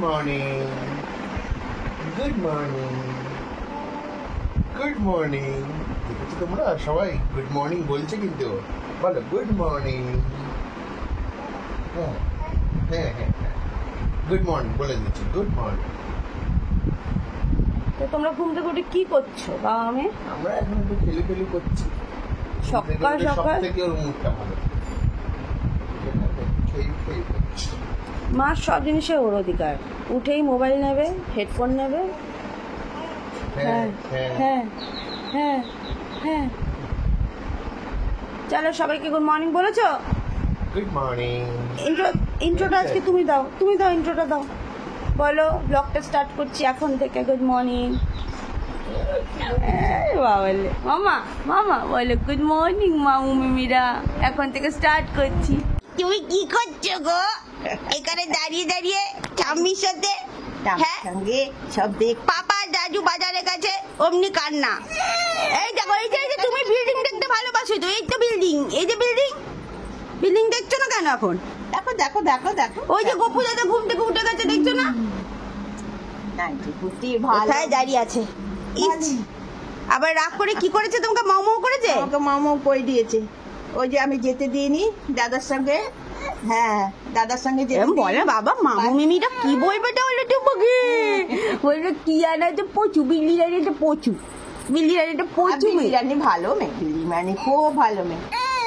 Morning, good morning, good morning. দেখেছো তোমরা সবাই গুড মর্নিং বলছে, কিন্তু বলো গুড মর্নিং। হ্যাঁ হ্যাঁ হ্যাঁ হ্যাঁ, গুড মর্নিং বলে দিচ্ছি, গুড মর্নিং। তো তোমরা ঘুম থেকে উঠে কি করছো বাবা মেয়ে? আমরা এখন একটু খেলি করছি। সকাল সকাল সব থেকে ওর মুডটা ভালো, খেয়ে করছি। মা সব জিনিসে ওর অধিকার। উঠেই মোবাইল নেবে, হেডফোন নেবে। হ্যাঁ হ্যাঁ হ্যাঁ হ্যাঁ। চলো সবাইকে গুড মর্নিং বলেছো? Good morning. ইন্ট্রোটা আজকে তুমি দাও, ইন্ট্রোটা দাও। বলো ব্লগটা স্টার্ট করছি এখন থেকে। গুড মর্নিং বাবলে মামা, বলো গুড মর্নিং মামু মিমিরা, এখন থেকে স্টার্ট করছি। তুমি কি করছো গো এখানে দাঁড়িয়ে দাঁড়িয়ে ঠাম্মির সাথে? হ্যাঁ, সঙ্গে সব দেখ। পাপা দাদু বাজারে গেছে, অমনি কান্না। এই দেখো, এই যে তুমি বিল্ডিং দেখতে ভালোবাসো তো, এই তো বিল্ডিং, এই যে বিল্ডিং দেখছো না কেন এখন? দেখো দেখো দেখো দেখো, ওই যে গপু দাদা ঘুম থেকে উঠে গেছে, দেখছো না? কোথায় দাঁড়িয়ে আছে? ইস, আবার রাগ করে কি করেছে? তোমাকে মাও করেছে? আমাকে মামা কই দিয়েছে। ওই যে আমি যেতে দিইনি দাদার সঙ্গে। হ্যাঁ, দাদার সঙ্গে যেতে বলে বাবা মামু মিমিটা কি বলবে তাহলে তোমাকে? বলবে কি আনাতে পচু, বিল্লির আনাতে পচু, বিল্লির আনাতে পচু। বিরিয়ানি ভালো মেয়ে, বিরিয়ানি খুব ভালো মেয়ে,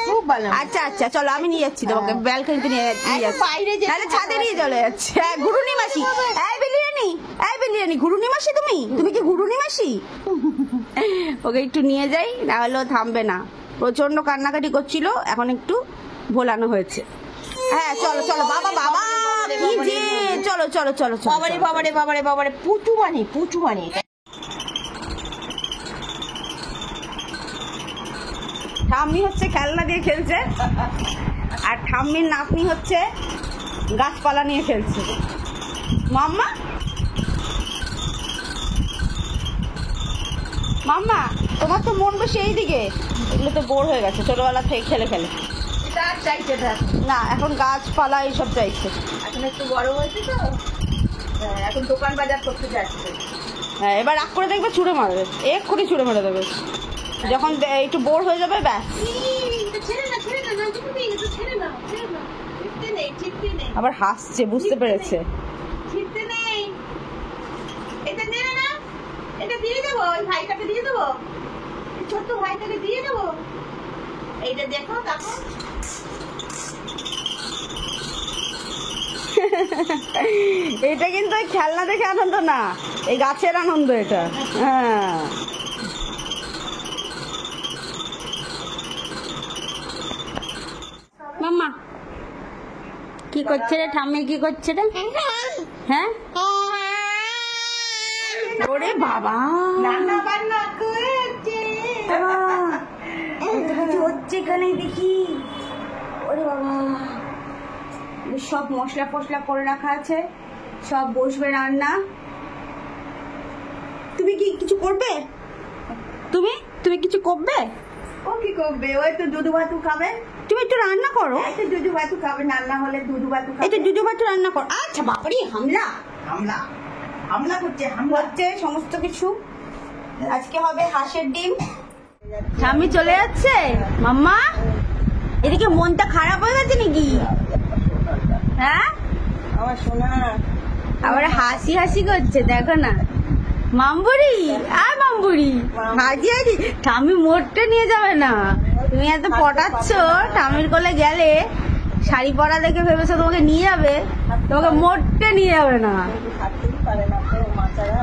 খুব ভালো। আচ্ছা আচ্ছা, চলো আমি নিয়ে যাচ্ছি তোমাকে, ব্যালকনিতে নিয়ে যাচ্ছি। বাইরে তাহলে ছাদে নিয়ে চলে যাচ্ছে। হ্যাঁ, ঘুরুনি মাসি। এই বিরিয়ানি ঘুরুনি মাসি, তুমি কি ঘুরুনি মাসি? ওকে একটু নিয়ে যাই, না হলেও থামবে না। প্রচন্ড কান্নাকাটি করছিল, এখন একটু ভোলানো হয়েছে। হ্যাঁ চলো চলো, বাবা কি যে, চলো চলো চলো চলো। বাবারে পুচু মানি। ঠাম্মি হচ্ছে খেলনা দিয়ে খেলছে, আর ঠাম্মির নাতনি হচ্ছে গাছপালা নিয়ে খেলছে। মাম্মা তোমার তো মন বসে এইদিকে, এগুলো তো বোর হয়ে গেছে ছোটবেলা থেকে খেলে খেলে। চাইছে না, এখন গাছপালা এইসব চাইছে। এখন একটু বড় হয়েছে তো, এখন দোকান বাজার করতে যাচ্ছে। হ্যাঁ, এবার রাগ করে দেখবে ছুঁড়ে মারবে, এক্ষুনি ছুঁড়ে মেরে দেবে যখন একটু বোর হয়ে যাবে। ব্যাস, আবার হাসছে, বুঝতে পেরেছে। এটা দিয়ে দেবো, ওই ভাইটাকে দিয়ে দেবো, ছোট্ট ভাইটাকে দিয়ে দেবো। এইটা দেখো দেখো, এটা কিন্তু ওই খেলনা দেখে আনন্দ না, এই গাছের আনন্দ এটা। হ্যাঁ, মাম্মা কি করছে রে? ঠাম্মি কি করছে রে? হ্যাঁ, ওরে বাবা, রান্না বান্না করছে। কিছু হচ্ছে এখানে দেখি। ওরে বাবা, সব মশলা ফসলা করে রাখা আছে, সব বসবে রান্না। তুমি কি কিছু করবে? তুমি কিছু করবে? ও কি করবে? ওই তো দুধু ভাতু খাবে। তুমি একটু রান্না করো। এই তো দুধু ভাতু খাবে, রান্না হলে দুধু ভাতু খাবে। একটু দুধু ভাতু রান্না করো। আচ্ছা বাবারে, হামলা করছে, হচ্ছে সমস্ত কিছু। আজকে হবে হাঁসের ডিম। স্বামী চলে যাচ্ছে। মাম্মা, এদিকে মনটা খারাপ হয়ে গেছে নাকি? হ্যাঁ, আমার সোনা আবার হাসি করছে, দেখো না। মাম্বুরি হাজি ঠামি মোটটা নিয়ে যাবে না। তুমি এত পটাচ্ছ, ঠামির কোলে গেলে শাড়ি পরা দেখে ভেবেছো তোমাকে নিয়ে যাবে, তোমাকে মোটটা নিয়ে যাবে না। থাকতেই পারে না তো মাথারা,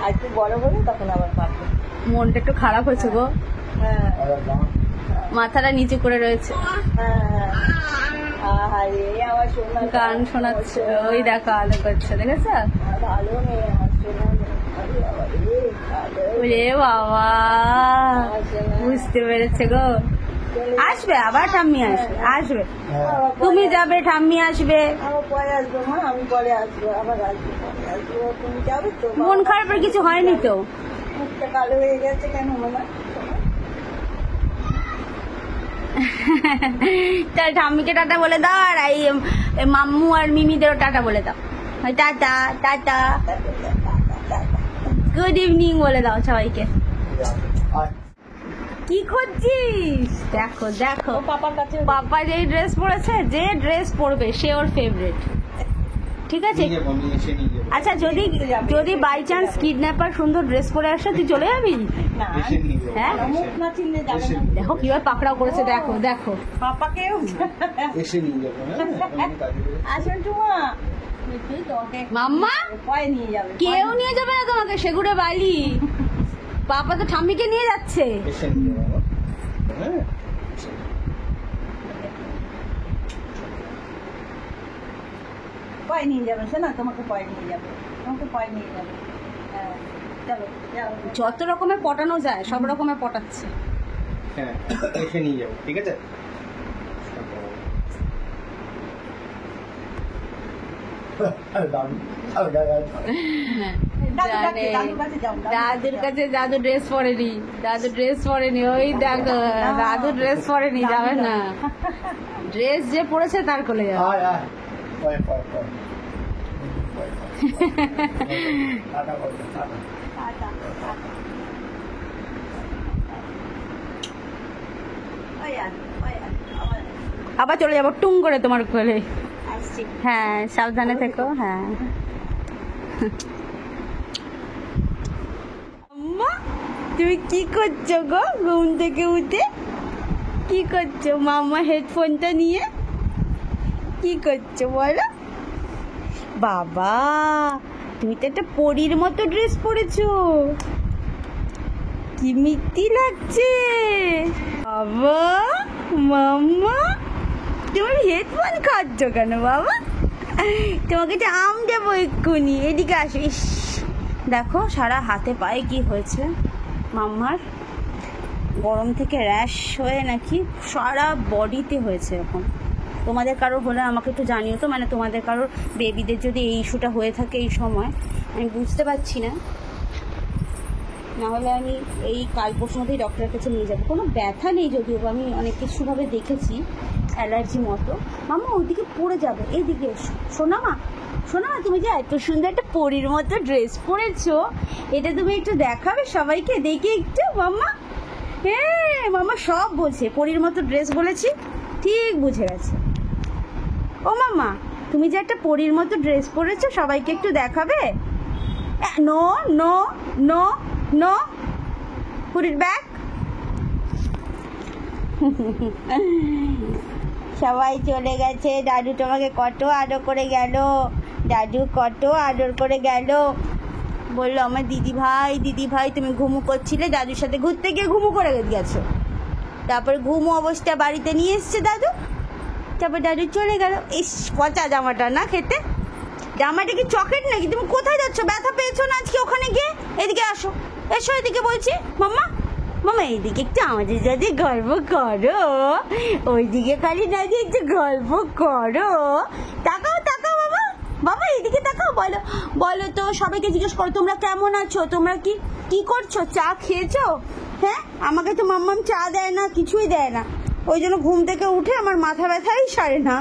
আর একটু বড় হলে তখন আবার পারবে। মনটা একটু খারাপ হয়েছে গো, হ্যাঁ মাথাটা নিচু করে রয়েছে। হ্যাঁ, আমার সোনা গান শোনাচ্ছে, ওই দেখো আলো করছে, দেখেছো? ভালো মেয়ে, আমার সোনা ওরে বাবা, বুঝতে পেরেছে গো। আসবে আবার, ঠাম্মি আসবে। তুমি যাবে, ঠাম্মি আসবে। আমার পরে আসবো মা, আমি পরে আসবো, আবার আসবো, পরে আসবো। তুমি যাবে তো? মন খারাপের কিছু হয়নি তো? মুখটা কালো হয়ে গেছে কেন মামা? তাহলে ঠাম্মিকে টাটা বলে দাও, আর এই মাম্মু আর মিমিদেরও টাটা বলে দাও। টাটা টাটা, গুড ইভিনিং বলে দাও সবাইকে। কি করছিস? দেখো দেখো পাপার কাছে পাপা যেই ড্রেস পরেছে, যে ড্রেস পরবে সে ওর ফেভারিট, ঠিক আছে? আচ্ছা যদি যদি বাই চান্স কিডন্যাপার সুন্দর ড্রেস পরে আসে তুই চলে যাবি? না হ্যাঁ মুখ না চিনলে যাবে না। দেখো কিভাবে পাকড়াও করেছে, দেখো দেখো। পাপাকেও এসে নিয়ে যাবো। আসেন টুমা মাম্মা পরে নিয়ে যাবে। কেউ নিয়ে যাবে না তোমাকে, সেগুড়ে বালি। পাপা তো ঠাম্মিকে নিয়ে যাচ্ছে। এসে নিয়ে যাবো। হ্যাঁ পরে নিয়ে যাবে, শোনা তোমাকে পরে নিয়ে যাবে, তোমাকে পরে নিয়ে যাবে। হ্যাঁ চলো যাও। যত রকমের পটানো যায় সব রকমের পটাচ্ছে। হ্যাঁ এসে নিয়ে যাবো, ঠিক আছে? জানে দাদুর কাছে দাদু ড্রেস পরেনি, দাদু ড্রেস পরেনি, ওই দেখো দাদু ড্রেস পরেনি, যাবে না। ড্রেস যে পরেছে তার কোলে যাবে। আবার চলে যাবো টুং করে তোমার কোলে। আসছি। হ্যাঁ সাবধানে থেকো। হ্যাঁ আম্মা তুমি কি করছো গো ঘুম থেকে উঠে? কি করছো মাম্মা হেডফোনটা নিয়ে? কি করছো বলো? বাবা তুমি তো একটা পরীর মতো ড্রেস পরেছো, কি মিষ্টি লাগছে। বাবা মাম্মা তুমি হেডফোন খাচ্ছ কেন বাবা? তোমাকে তো আম দেবো এক্ষুনি, এদিকে আসো। ইস দেখো সারা হাতে পায়ে কি হয়েছে মাম্মার, গরম থেকে র্যাশ হয়ে নাকি সারা বডিতে হয়েছে এখন। তোমাদের কারোর হলে আমাকে একটু জানিও তো, মানে তোমাদের কারোর বেবিদের যদি এই ইস্যুটা হয়ে থাকে এই সময়, আমি বুঝতে পারছি না। নাহলে আমি এই কাল পরশুর মধ্যেই ডক্টরের কাছে নিয়ে যাবো। কোনো ব্যথা নেই যদিও, আমি অনেক কিছুভাবে দেখেছি অ্যালার্জি মতো। মামা ওইদিকে পড়ে যাবে, এইদিকে এসো। শোনা মা, শোনা মা, তুমি যে এত সুন্দর একটা পরীর মতো ড্রেস পরেছো, এটা তুমি একটু দেখাবে সবাইকে, দেখি একটু মাম্মা। হ্যাঁ মামা সব বোঝে, পরীর মতো ড্রেস বলেছি ঠিক বুঝে গেছে। ও মামা তুমি যে একটা পরীর মতো ড্রেস পরেছো সবাইকে একটু দেখাবে? No no no no, put it back. সবাই চলে গেছে, দাদু তোমাকে কত আদর করে গেল, দাদু কত আদর করে গেল। বললো আমার দিদি ভাই তুমি ঘুমু করছিলে, দাদুর সাথে ঘুরতে গিয়ে ঘুমু করে গেছো। তারপর ঘুমু অবস্থা বাড়িতে নিয়ে এসছে দাদু, তারপর দাদু চলে গেল। ইস পচা জামাটা না খেতে, জামাটা কি চকলেট নাকি? তুমি কোথায় যাচ্ছ? ব্যথা পেয়েছো না আজকে ওখানে গিয়ে? এদিকে আসো, এসো এদিকে বলছি। মাম্মা মামা এইদিকে একটু আমাদের সাথে গল্প করো, ওইদিকে খালি না যে একটু গল্প করো। তাকাও তাকাও বাবা, বাবা এইদিকে তাকাও। বলো বলো তো, সবাইকে জিজ্ঞেস করো তোমরা কেমন আছো, তোমরা কি করছো, চা খেয়েছো? হ্যাঁ আমাকে তো মাম্মাম চা দেয় না, কিছুই দেয় না, ওই জন্য ঘুম থেকে উঠে আমার মাথা ব্যথাই সারে না।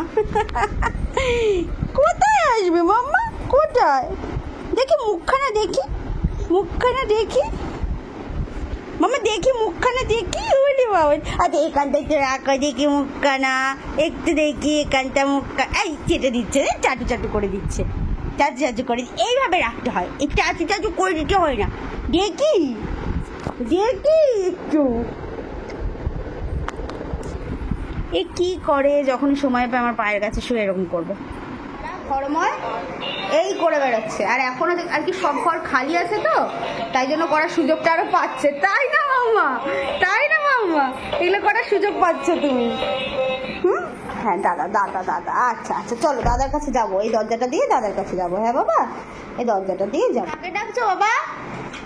কোথায় আসবে মাম্মা, কোথায়? দেখি মুখখানা, দেখি মুখখানা, দেখি মামা, দেখি মুখখানা, দেখি। ওরে বাবা, আচ্ছা এখানটা একটু রাখো, দেখি মুখখানা একটু, দেখি এখানটা মুখখানা। এই চেটে দিচ্ছে, চাটু চাটু করে দিচ্ছে, চাচু চাচু করে। এইভাবে রাখতে হয়, এই চাচু চাচু করে দিতে হয় না। দেখি দেখি একটু এ কি করে, যখন সময় পায় আমার পায়ের কাছে শুয়ে এরকম করবে। ঘরময় এই করে বেড়াচ্ছে, আর এখনো আর কি সব ঘর খালি আছে তো, তাই জন্য করার সুযোগটা আরো পাচ্ছে। তাই না মাম্মা, তাই না মাম্মা, এগুলো করার সুযোগ পাচ্ছ তুমি। হ্যাঁ দাদা দাদা দাদা, আচ্ছা আচ্ছা চলো দাদার কাছে যাবো, এই দরজাটা দিয়ে দাদার কাছে যাবো। হ্যাঁ বাবা এই দরজাটা দিয়ে যাবো। কাকে ডাকছো বাবা?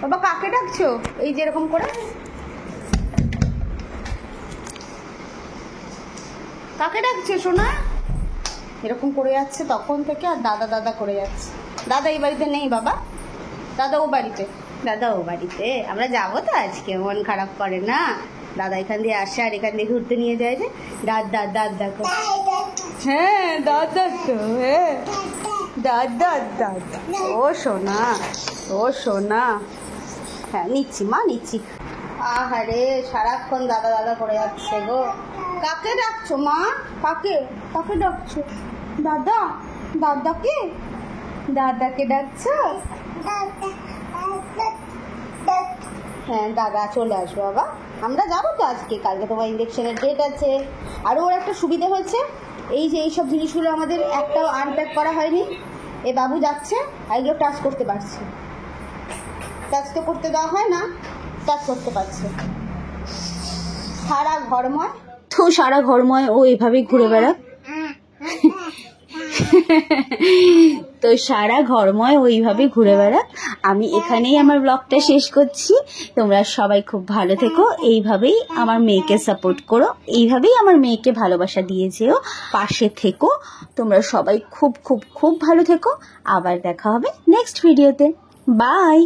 বাবা কাকে ডাকছো? এই যে এরকম করে কাকে ডাকছে সোনা? এরকম করে যাচ্ছে তখন থেকে, আর দাদা দাদা করে যাচ্ছে। দাদা এই বাড়িতে নেই বাবা, দাদা ও বাড়িতে, দাদা ও বাড়িতে। আমরা যাবো তো আজকে, মন খারাপ করে না? দাদা এখান দিয়ে আসে আর এখান দিয়ে ঘুরতে নিয়ে যায় যে। দাদা দাদা দেখো, হ্যাঁ দাদা তো, হ্যাঁ দাদা দাদা, ও সোনা, ও সোনা। হ্যাঁ নিচ্ছি মা, নিচ্ছি। আহারে সারাক্ষণ দাদা দাদা করে যাচ্ছে গো। কাকে ডাকছো মা? কাকে কাকে ডাকছো? দাদা, দাদাকে, দাদাকে ডাকছো? হ্যাঁ দাদা চলে আসবে বাবা, আমরা যাবো তো আজকে, কালকে তোমার ইলেকশনের ডেট আছে। আরও ওর একটা সুবিধা হয়েছে, এই যে এইসব জিনিসগুলো আমাদের একটাও আনপ্যাক করা হয়নি, এ বাবু যাচ্ছে আর এগুলো টাচ করতে পারছে। টাচ তো করতে দেওয়া হয় না, টাচ করতে পারছে। সারা ঘরময়, তো সারা ঘরময় ও এভাবেই ঘুরে বেড়াক। তো সারা ঘরময় ও এইভাবে ঘুরে বেড়াক। আমি এখানেই আমার ব্লগটা শেষ করছি। তোমরা সবাই খুব ভালো থেকো, এইভাবেই আমার মেয়েকে সাপোর্ট করো, এইভাবেই আমার মেয়েকে ভালোবাসা দিয়ে যেও, পাশে থেকো। তোমরা সবাই খুব খুব খুব ভালো থেকো। আবার দেখা হবে নেক্সট ভিডিওতে। বাই।